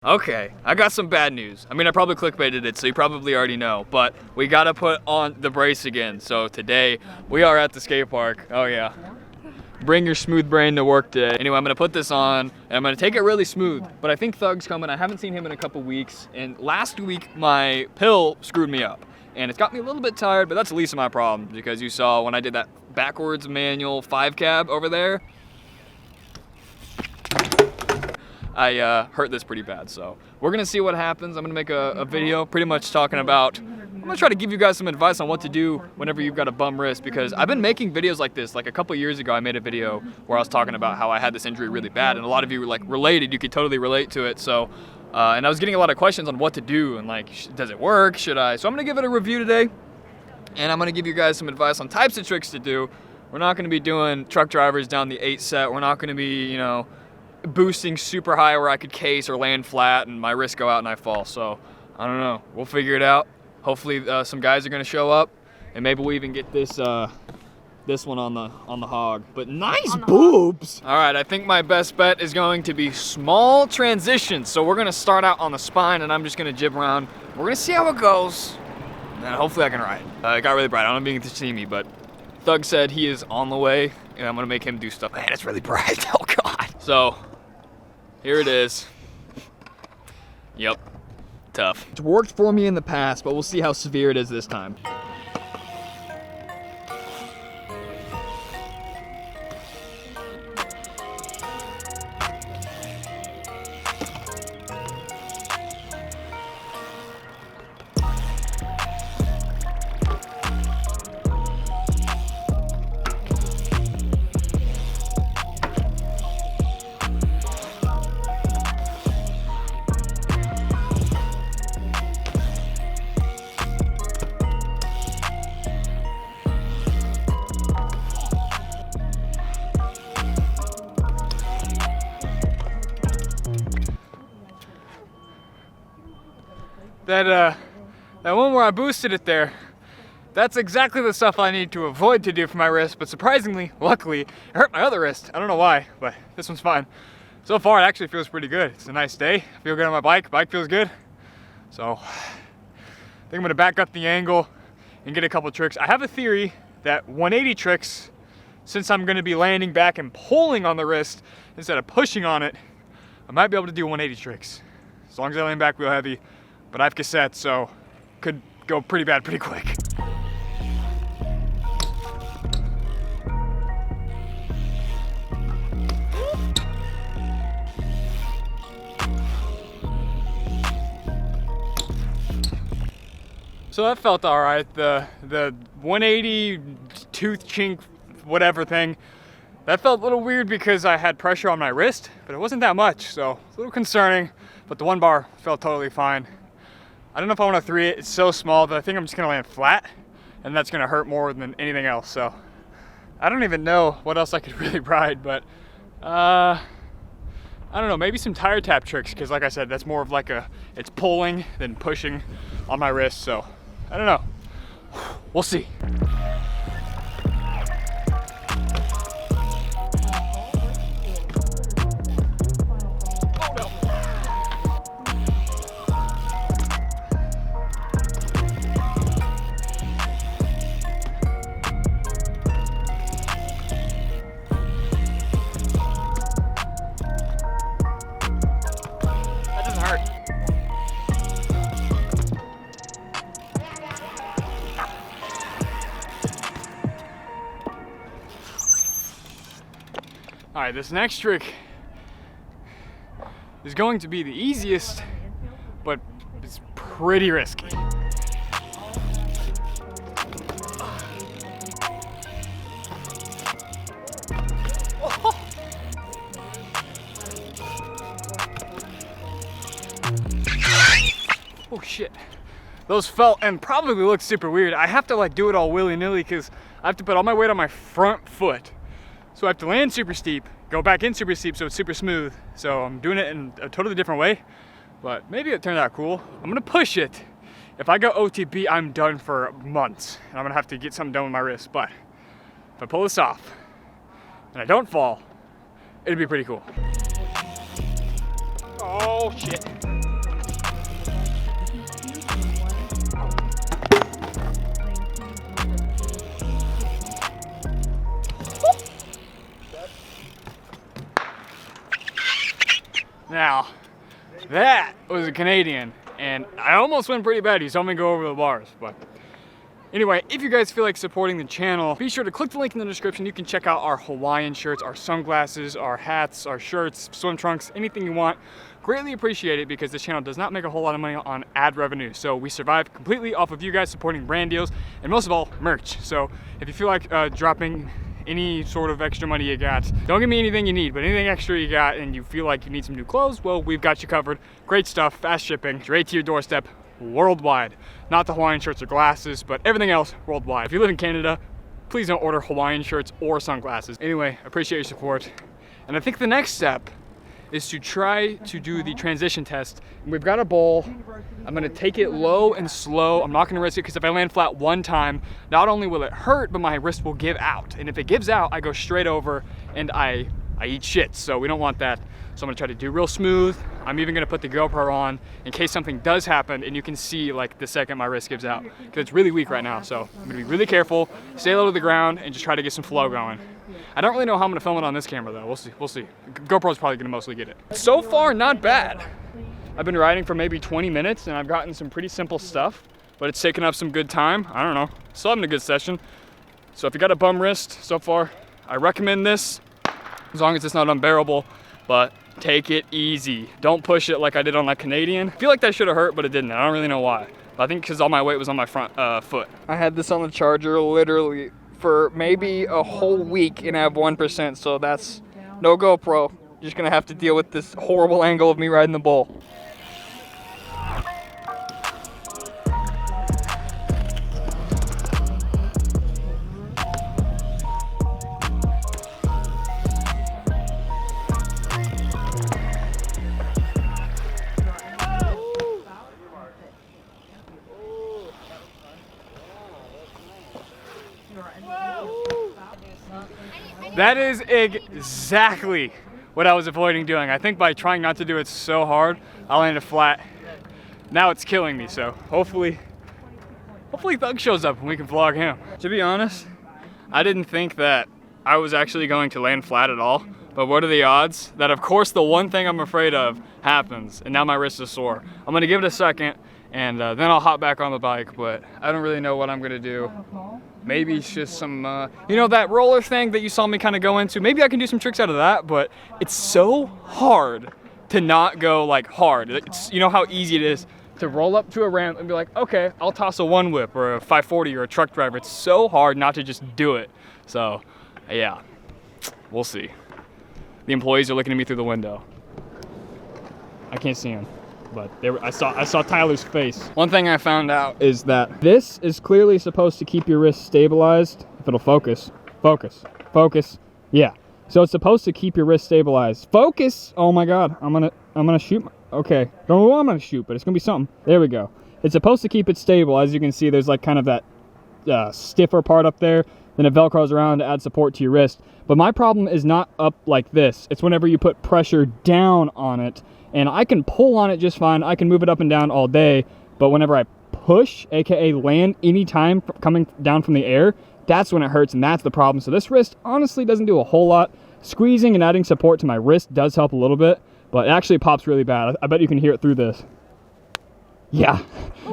Okay, I got some bad news. I mean, I probably clickbaited it, so you probably already know, but we gotta put on the brace again. So today, we are at the skate park. Oh yeah. Bring your smooth brain to work today. Anyway, I'm gonna put this on, and I'm gonna take it really smooth, but I think Thug's coming. I haven't seen him in a couple weeks, and last week, my pill screwed me up. And it's got me a little bit tired, but that's the least of my problem, because you saw when I did that backwards manual 5 cab over there, I hurt this pretty bad. So we're gonna see what happens. I'm gonna make a video pretty much talking about, I'm gonna try to give you guys some advice on what to do whenever you've got a bum wrist, because I've been making videos like this. Like a couple years ago, I made a video where I was talking about how I had this injury really bad, and a lot of you were like related, you could totally relate to it. So, and I was getting a lot of questions on what to do and like, does it work, should I? So I'm gonna give it a review today, and I'm gonna give you guys some advice on types of tricks to do. We're not gonna be doing truck drivers down the 8 set. We're not gonna be, you know, boosting super high where I could case or land flat and my wrists go out and I fall. So I don't know, we'll figure it out. Hopefully some guys are gonna show up, and maybe we even get this this one on the hog. But nice boobs. All right, I think my best bet is going to be small transitions. So we're gonna start out on the spine, and I'm just gonna jib around. We're gonna see how it goes, and hopefully I can ride. It got really bright. I don't know if you can see me, but Thug said he is on the way, and I'm gonna make him do stuff. Man, it's really bright. Oh God. So here it is. Yep, tough. It's worked for me in the past, but we'll see how severe it is this time. That one where I boosted it there, that's exactly the stuff I need to avoid to do for my wrist, but surprisingly, luckily, it hurt my other wrist. I don't know why, but this one's fine. So far, it actually feels pretty good. It's a nice day. I feel good on my bike. Bike feels good. So I think I'm gonna back up the angle and get a couple tricks. I have a theory that 180 tricks, since I'm gonna be landing back and pulling on the wrist instead of pushing on it, I might be able to do 180 tricks. As long as I land back real heavy. But I have cassettes, so could go pretty bad pretty quick. So that felt all right. The 180 tooth chink whatever thing, that felt a little weird because I had pressure on my wrist, but it wasn't that much, so it's a little concerning, but the one bar felt totally fine. I don't know if I want to 3 it. It's so small that I think I'm just gonna land flat, and that's gonna hurt more than anything else. So I don't even know what else I could really ride, but I don't know, maybe some tire tap tricks, because like I said, that's more of like it's pulling than pushing on my wrist. So I don't know, we'll see. All right, this next trick is going to be the easiest, but it's pretty risky. Oh shit. Those felt and probably looked super weird. I have to like do it all willy-nilly because I have to put all my weight on my front foot. So I have to land super steep, go back in super steep so it's super smooth. So I'm doing it in a totally different way, but maybe it turned out cool. I'm gonna push it. If I go OTB, I'm done for months. And I'm gonna have to get something done with my wrist. But if I pull this off and I don't fall, it'd be pretty cool. Oh, Oh shit. Now, that was a Canadian, and I almost went pretty bad. He saw me go over the bars, but anyway, if you guys feel like supporting the channel, be sure to click the link in the description. You can check out our Hawaiian shirts, our sunglasses, our hats, our shirts, swim trunks, anything you want. Greatly appreciate it because this channel does not make a whole lot of money on ad revenue. So we survive completely off of you guys supporting brand deals and most of all, merch. So if you feel like dropping any sort of extra money you got, don't give me anything you need, but anything extra you got and you feel like you need some new clothes, well, we've got you covered. Great stuff, fast shipping, straight to your doorstep, worldwide. Not the Hawaiian shirts or glasses, but everything else worldwide. If you live in Canada, please don't order Hawaiian shirts or sunglasses. Anyway, appreciate your support. And I think the next step is to try to do the transition test. We've got a bowl. I'm gonna take it low and slow. I'm not gonna risk it because if I land flat one time, not only will it hurt, but my wrist will give out. And if it gives out, I go straight over and I eat shit. So we don't want that. So I'm gonna try to do real smooth. I'm even gonna put the GoPro on in case something does happen and you can see like the second my wrist gives out because it's really weak right now. So I'm gonna be really careful, stay low to the ground and just try to get some flow going. I don't really know how I'm gonna film it on this camera though. We'll see. GoPro's probably gonna mostly get it. So far, not bad. I've been riding for maybe 20 minutes and I've gotten some pretty simple stuff, but it's taken up some good time. I don't know, still having a good session. So if you got a bum wrist so far, I recommend this as long as it's not unbearable, but take it easy. Don't push it like I did on that Canadian. I feel like that should have hurt, but it didn't. I don't really know why. But I think because all my weight was on my front foot. I had this on the charger literally for maybe a whole week and I have 1%, so that's no GoPro. Just gonna have to deal with this horrible angle of me riding the bull. That is exactly what I was avoiding doing. I think by trying not to do it so hard, I landed flat. Now it's killing me, so hopefully Thug shows up and we can vlog him. To be honest, I didn't think that I was actually going to land flat at all, but what are the odds that of course the one thing I'm afraid of happens and now my wrist is sore. I'm gonna give it a second and then I'll hop back on the bike, but I don't really know what I'm gonna do. Maybe it's just some, you know, that roller thing that you saw me kind of go into. Maybe I can do some tricks out of that, but it's so hard to not go like hard. It's, you know how easy it is to roll up to a ramp and be like, okay, I'll toss a one whip or a 540 or a truck driver. It's so hard not to just do it. So yeah, we'll see. The employees are looking at me through the window. I can't see them, but I saw Tyler's face. One thing I found out is that this is clearly supposed to keep your wrist stabilized. If it'll focus, yeah. So it's supposed to keep your wrist stabilized. Focus! Oh my God, I'm gonna shoot. Okay, don't know what I'm gonna shoot, but it's gonna be something. There we go. It's supposed to keep it stable. As you can see, there's like kind of that stiffer part up there. Then it velcros around to add support to your wrist. But my problem is not up like this. It's whenever you put pressure down on it. And I can pull on it just fine. I can move it up and down all day. But whenever I push, aka land anytime coming down from the air, that's when it hurts and that's the problem. So this wrist honestly doesn't do a whole lot. Squeezing and adding support to my wrist does help a little bit, but it actually pops really bad. I bet you can hear it through this. Yeah,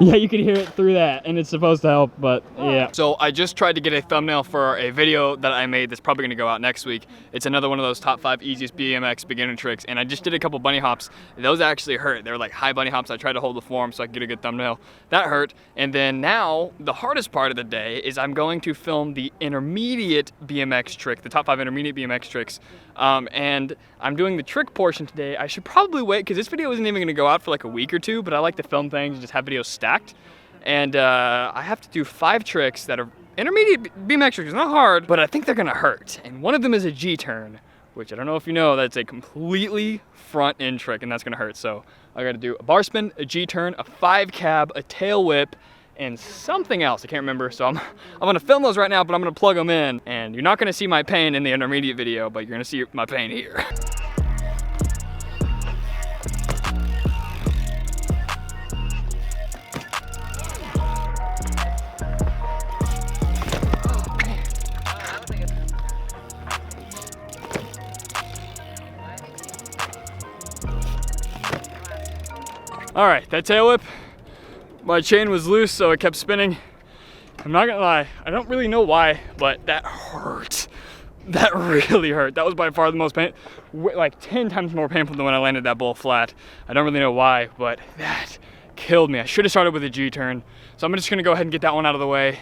yeah, you can hear it through that, and it's supposed to help, but yeah. So I just tried to get a thumbnail for a video that I made that's probably gonna go out next week. It's another one of those top 5 easiest BMX beginner tricks, and I just did a couple bunny hops. Those actually hurt. They were like high bunny hops. I tried to hold the form so I could get a good thumbnail. That hurt, and then now, the hardest part of the day is I'm going to film the intermediate BMX trick, the top 5 intermediate BMX tricks, and I'm doing the trick portion today. I should probably wait, because this video isn't even gonna go out for like a week or two, but I like to film things and just have videos stacked. And I have to do 5 tricks that are intermediate BMX tricks. It's not hard, but I think they're gonna hurt. And one of them is a G-turn, which I don't know if you know, that's a completely front end trick, and that's gonna hurt. So I gotta do a bar spin, a G-turn, a 5 cab, a tail whip, and something else, I can't remember. So I'm gonna film those right now, but I'm gonna plug them in. And you're not gonna see my pain in the intermediate video, but you're gonna see my pain here. All right, that tail whip, my chain was loose, so it kept spinning. I'm not gonna lie, I don't really know why, but that hurt. That really hurt. That was by far the most pain, like 10 times more painful than when I landed that bull flat. I don't really know why, but that killed me. I should have started with a G-turn. So I'm just gonna go ahead and get that one out of the way.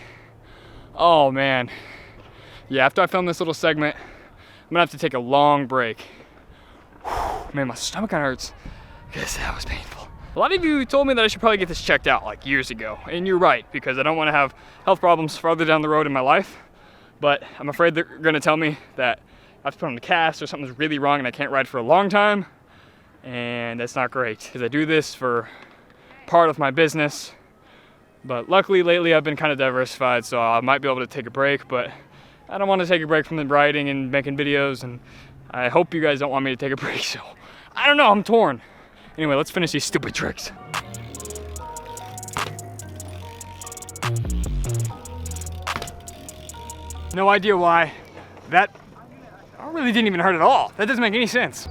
Oh man. Yeah, after I film this little segment, I'm gonna have to take a long break. Whew, man, my stomach kinda hurts because that was painful. A lot of you told me that I should probably get this checked out like years ago. And you're right, because I don't wanna have health problems farther down the road in my life. But I'm afraid they're gonna tell me that I have to put on a cast or something's really wrong and I can't ride for a long time. And that's not great, because I do this for part of my business. But luckily lately I've been kind of diversified, so I might be able to take a break, but I don't want to take a break from the riding and making videos, and I hope you guys don't want me to take a break, so I don't know, I'm torn. Anyway, let's finish these stupid tricks. No idea why. That really didn't even hurt at all. That doesn't make any sense.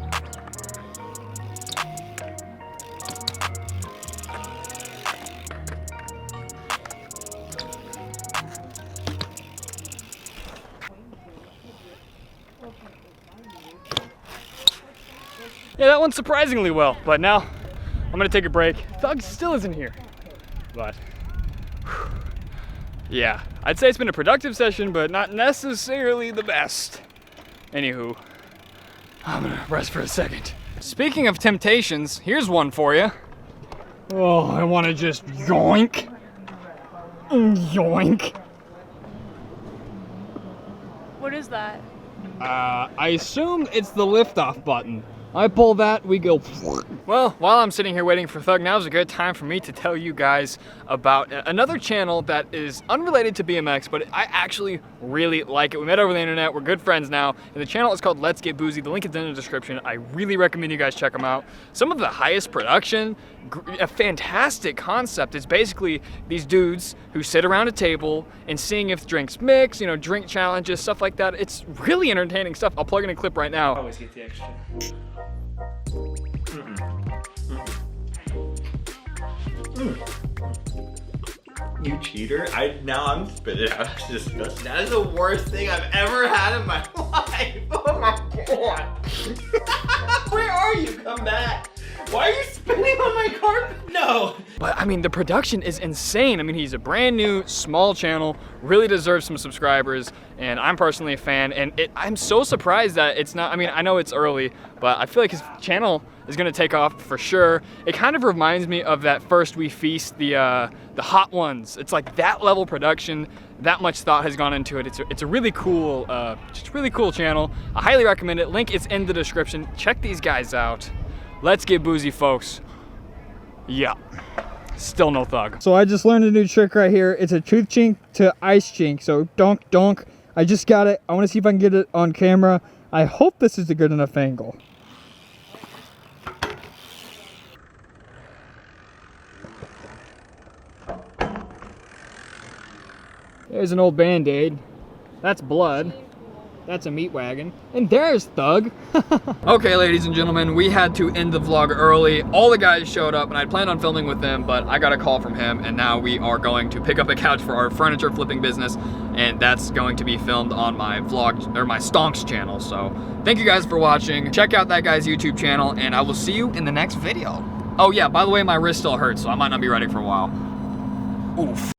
Yeah, that went surprisingly well, but now I'm gonna take a break. Thug still isn't here, but whew. Yeah, I'd say it's been a productive session, but not necessarily the best. Anywho, I'm gonna rest for a second. Speaking of temptations, here's one for you. Oh, I wanna just yoink. Yoink. What is that? I assume it's the liftoff button. I pull that, we go. Well, while I'm sitting here waiting for Thug, now's a good time for me to tell you guys about another channel that is unrelated to BMX, but I actually really like it. We met over the internet, we're good friends now, and the channel is called Let's Get Boozy. The link is in the description. I really recommend you guys check them out. Some of the highest production, a fantastic concept. It's basically these dudes who sit around a table and seeing if drinks mix, you know, drink challenges, stuff like that. It's really entertaining stuff. I'll plug in a clip right now. Always get the extra. You cheater! Now I'm spitting out. It's disgusting. That is the worst thing I've ever had in my life. Oh my god! Where are you? Come back! Why are you spitting on my carpet? No! But I mean, the production is insane. I mean, he's a brand new, small channel, really deserves some subscribers, and I'm personally a fan, and I'm so surprised that it's not, I mean, I know it's early, but I feel like his channel is gonna take off for sure. It kind of reminds me of that First We Feast, the Hot Ones. It's like that level production, that much thought has gone into it. It's a really cool, just really cool channel. I highly recommend it. Link is in the description. Check these guys out. Let's get boozy, folks. Yeah, still no Thug. So I just learned a new trick right here. It's a tooth chink to ice chink. So donk, donk. I just got it. I want to see if I can get it on camera. I hope this is a good enough angle. There's an old Band-Aid. That's blood. That's a meat wagon. And there's Thug. Okay, ladies and gentlemen, we had to end the vlog early. All the guys showed up, and I'd planned on filming with them, but I got a call from him, and now we are going to pick up a couch for our furniture flipping business, and that's going to be filmed on my vlog, or my Stonks channel. So thank you guys for watching. Check out that guy's YouTube channel, and I will see you in the next video. Oh yeah, by the way, my wrist still hurts, so I might not be ready for a while. Oof.